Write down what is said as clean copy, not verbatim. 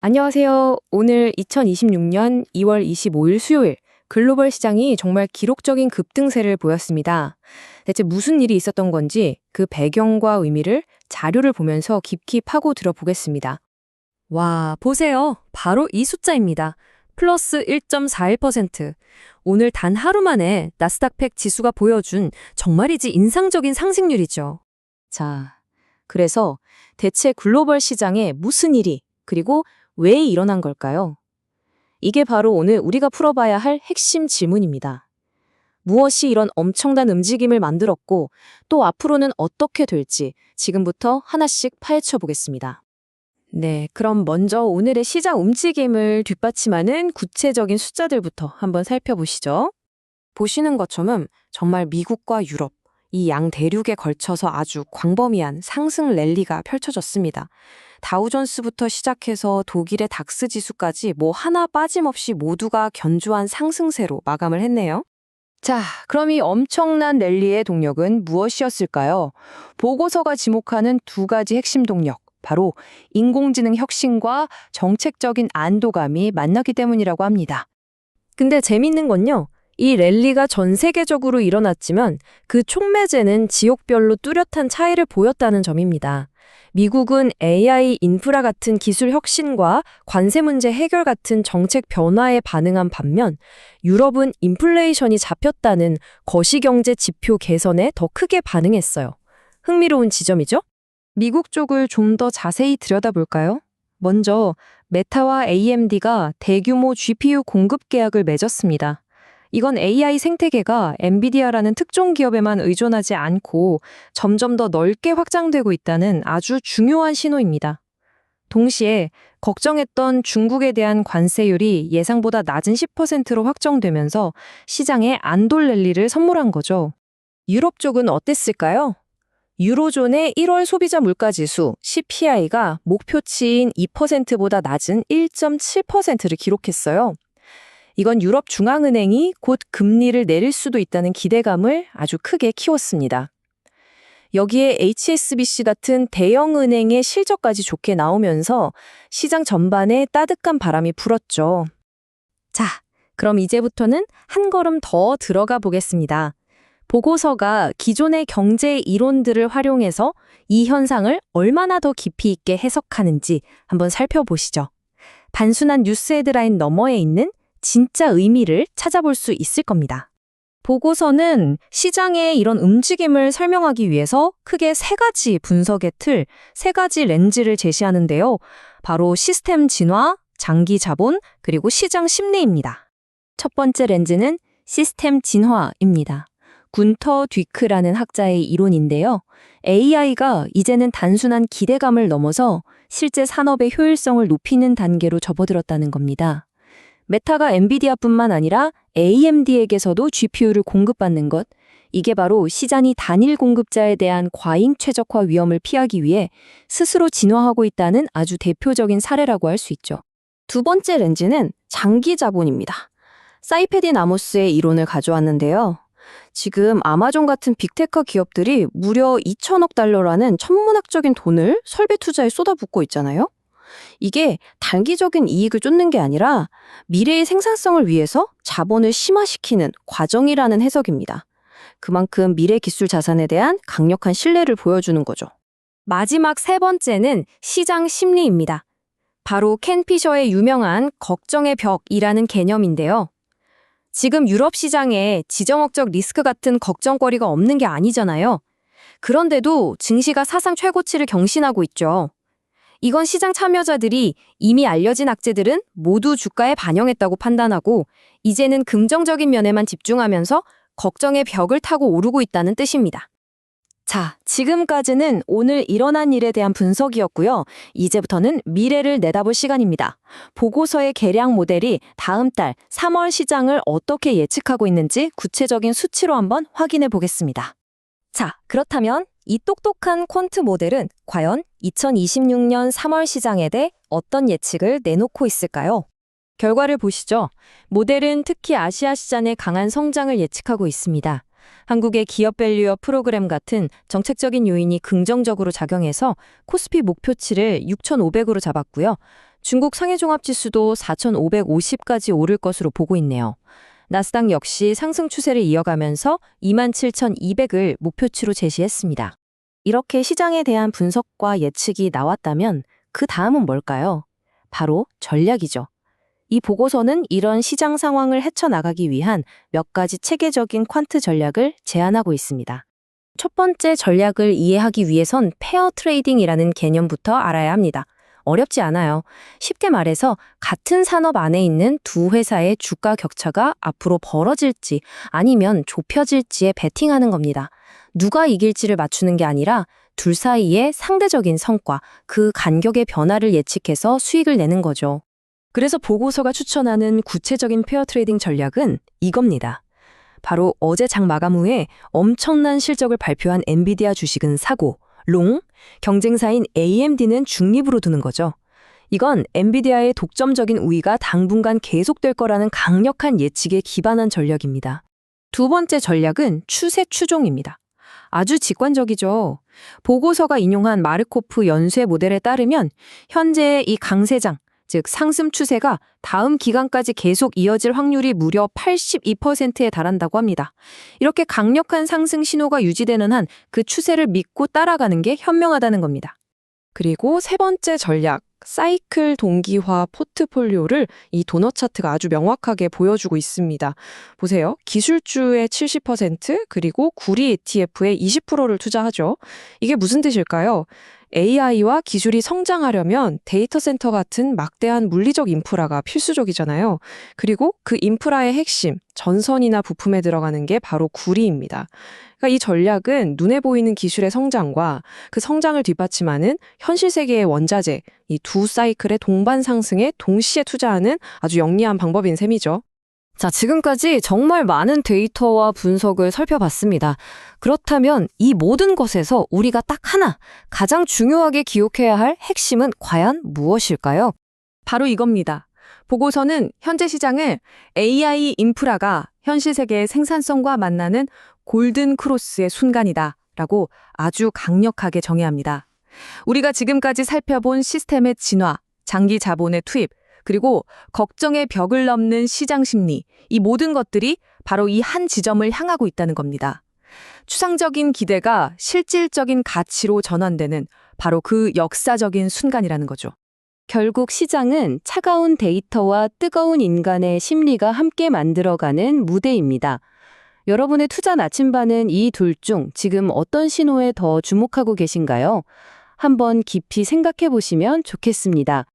안녕하세요. 오늘 2026년 2월 25일 수요일 글로벌 시장이 정말 기록적인 급등세를 보였습니다. 대체 무슨 일이 있었던 건지 그 배경과 의미를 자료를 보면서 깊이 파고 들어보겠습니다. 와, 보세요. 바로 이 숫자입니다. 플러스 1.41%. 오늘 단 하루 만에 나스닥 팩 지수가 보여준 정말이지 인상적인 상승률이죠. 자, 그래서 대체 글로벌 시장에 무슨 일이 그리고 왜 일어난 걸까요? 이게 바로 오늘 우리가 풀어봐야 할 핵심 질문입니다. 무엇이 이런 엄청난 움직임을 만들었고 또 앞으로는 어떻게 될지 지금부터 하나씩 파헤쳐 보겠습니다. 네, 그럼 먼저 오늘의 시장 움직임을 뒷받침하는 구체적인 숫자들부터 한번 살펴보시죠. 보시는 것처럼 정말 미국과 유럽, 이 양 대륙에 걸쳐서 아주 광범위한 상승 랠리가 펼쳐졌습니다. 다우존스부터 시작해서 독일의 닥스 지수까지 뭐 하나 빠짐없이 모두가 견조한 상승세로 마감을 했네요. 자, 그럼 이 엄청난 랠리의 동력은 무엇이었을까요? 보고서가 지목하는 두 가지 핵심 동력, 바로 인공지능 혁신과 정책적인 안도감이 만났기 때문이라고 합니다. 근데 재밌는 건요. 이 랠리가 전 세계적으로 일어났지만 그 촉매제는 지역별로 뚜렷한 차이를 보였다는 점입니다. 미국은 AI 인프라 같은 기술 혁신과 관세 문제 해결 같은 정책 변화에 반응한 반면 유럽은 인플레이션이 잡혔다는 거시경제 지표 개선에 더 크게 반응했어요. 흥미로운 지점이죠? 미국 쪽을 좀 더 자세히 들여다볼까요? 먼저 메타와 AMD가 대규모 GPU 공급 계약을 맺었습니다. 이건 AI 생태계가 엔비디아라는 특정 기업에만 의존하지 않고 점점 더 넓게 확장되고 있다는 아주 중요한 신호입니다. 동시에 걱정했던 중국에 대한 관세율이 예상보다 낮은 10%로 확정되면서 시장에 안돌 랠리를 선물한 거죠. 유럽 쪽은 어땠을까요? 유로존의 1월 소비자 물가지수 CPI가 목표치인 2%보다 낮은 1.7%를 기록했어요. 이건 유럽 중앙은행이 곧 금리를 내릴 수도 있다는 기대감을 아주 크게 키웠습니다. 여기에 HSBC 같은 대형 은행의 실적까지 좋게 나오면서 시장 전반에 따뜻한 바람이 불었죠. 자, 그럼 이제부터는 한 걸음 더 들어가 보겠습니다. 보고서가 기존의 경제 이론들을 활용해서 이 현상을 얼마나 더 깊이 있게 해석하는지 한번 살펴보시죠. 단순한 뉴스 헤드라인 너머에 있는 진짜 의미를 찾아볼 수 있을 겁니다. 보고서는 시장의 이런 움직임을 설명하기 위해서 크게 세 가지 분석의 틀, 세 가지 렌즈를 제시하는데요. 바로 시스템 진화, 장기 자본, 그리고 시장 심리입니다. 첫 번째 렌즈는 시스템 진화입니다. 군터 뒤크라는 학자의 이론인데요. AI가 이제는 단순한 기대감을 넘어서 실제 산업의 효율성을 높이는 단계로 접어들었다는 겁니다. 메타가 엔비디아뿐만 아니라 AMD에게서도 GPU를 공급받는 것, 이게 바로 시장이 단일 공급자에 대한 과잉 최적화 위험을 피하기 위해 스스로 진화하고 있다는 아주 대표적인 사례라고 할 수 있죠. 두 번째 렌즈는 장기 자본입니다. 사이페딘 아모스의 이론을 가져왔는데요. 지금 아마존 같은 빅테크 기업들이 무려 2천억 달러라는 천문학적인 돈을 설비 투자에 쏟아붓고 있잖아요. 이게 단기적인 이익을 쫓는 게 아니라 미래의 생산성을 위해서 자본을 심화시키는 과정이라는 해석입니다. 그만큼 미래 기술 자산에 대한 강력한 신뢰를 보여주는 거죠. 마지막 세 번째는 시장 심리입니다. 바로 켄 피셔의 유명한 걱정의 벽이라는 개념인데요. 지금 유럽 시장에 지정학적 리스크 같은 걱정거리가 없는 게 아니잖아요. 그런데도 증시가 사상 최고치를 경신하고 있죠. 이건 시장 참여자들이 이미 알려진 악재들은 모두 주가에 반영했다고 판단하고 이제는 긍정적인 면에만 집중하면서 걱정의 벽을 타고 오르고 있다는 뜻입니다. 자, 지금까지는 오늘 일어난 일에 대한 분석이었고요. 이제부터는 미래를 내다볼 시간입니다. 보고서의 계량 모델이 다음 달 3월 시장을 어떻게 예측하고 있는지 구체적인 수치로 한번 확인해 보겠습니다. 자, 그렇다면 이 똑똑한 퀀트 모델은 과연 2026년 3월 시장에 대해 어떤 예측을 내놓고 있을까요? 결과를 보시죠. 모델은 특히 아시아 시장의 강한 성장을 예측하고 있습니다. 한국의 기업 밸류업 프로그램 같은 정책적인 요인이 긍정적으로 작용해서 코스피 목표치를 6,500으로 잡았고요. 중국 상해종합지수도 4,550까지 오를 것으로 보고 있네요. 나스닥 역시 상승 추세를 이어가면서 27,200을 목표치로 제시했습니다. 이렇게 시장에 대한 분석과 예측이 나왔다면 그 다음은 뭘까요? 바로 전략이죠. 이 보고서는 이런 시장 상황을 헤쳐나가기 위한 몇 가지 체계적인 퀀트 전략을 제안하고 있습니다. 첫 번째 전략을 이해하기 위해선 페어 트레이딩이라는 개념부터 알아야 합니다. 어렵지 않아요. 쉽게 말해서 같은 산업 안에 있는 두 회사의 주가 격차가 앞으로 벌어질지 아니면 좁혀질지에 베팅하는 겁니다. 누가 이길지를 맞추는 게 아니라 둘 사이의 상대적인 성과, 그 간격의 변화를 예측해서 수익을 내는 거죠. 그래서 보고서가 추천하는 구체적인 페어 트레이딩 전략은 이겁니다. 바로 어제 장 마감 후에 엄청난 실적을 발표한 엔비디아 주식은 사고, 롱, 경쟁사인 AMD는 중립으로 두는 거죠. 이건 엔비디아의 독점적인 우위가 당분간 계속될 거라는 강력한 예측에 기반한 전략입니다. 두 번째 전략은 추세 추종입니다. 아주 직관적이죠. 보고서가 인용한 마르코프 연쇄 모델에 따르면 현재의 이 강세장, 즉 상승 추세가 다음 기간까지 계속 이어질 확률이 무려 82%에 달한다고 합니다. 이렇게 강력한 상승 신호가 유지되는 한 그 추세를 믿고 따라가는 게 현명하다는 겁니다. 그리고 세 번째 전략, 사이클 동기화 포트폴리오를 이 도넛 차트가 아주 명확하게 보여주고 있습니다. 보세요. 기술주의 70%, 그리고 구리 ETF에 20%를 투자하죠. 이게 무슨 뜻일까요? AI와 기술이 성장하려면 데이터 센터 같은 막대한 물리적 인프라가 필수적이잖아요. 그리고 그 인프라의 핵심, 전선이나 부품에 들어가는 게 바로 구리입니다. 그러니까 이 전략은 눈에 보이는 기술의 성장과 그 성장을 뒷받침하는 현실 세계의 원자재, 이 두 사이클의 동반 상승에 동시에 투자하는 아주 영리한 방법인 셈이죠. 자, 지금까지 정말 많은 데이터와 분석을 살펴봤습니다. 그렇다면 이 모든 것에서 우리가 딱 하나, 가장 중요하게 기억해야 할 핵심은 과연 무엇일까요? 바로 이겁니다. 보고서는 현재 시장을 AI 인프라가 현실 세계의 생산성과 만나는 골든 크로스의 순간이다 라고 아주 강력하게 정의합니다. 우리가 지금까지 살펴본 시스템의 진화, 장기 자본의 투입, 그리고 걱정의 벽을 넘는 시장 심리, 이 모든 것들이 바로 이 한 지점을 향하고 있다는 겁니다. 추상적인 기대가 실질적인 가치로 전환되는 바로 그 역사적인 순간이라는 거죠. 결국 시장은 차가운 데이터와 뜨거운 인간의 심리가 함께 만들어가는 무대입니다. 여러분의 투자 나침반은 이 둘 중 지금 어떤 신호에 더 주목하고 계신가요? 한번 깊이 생각해 보시면 좋겠습니다.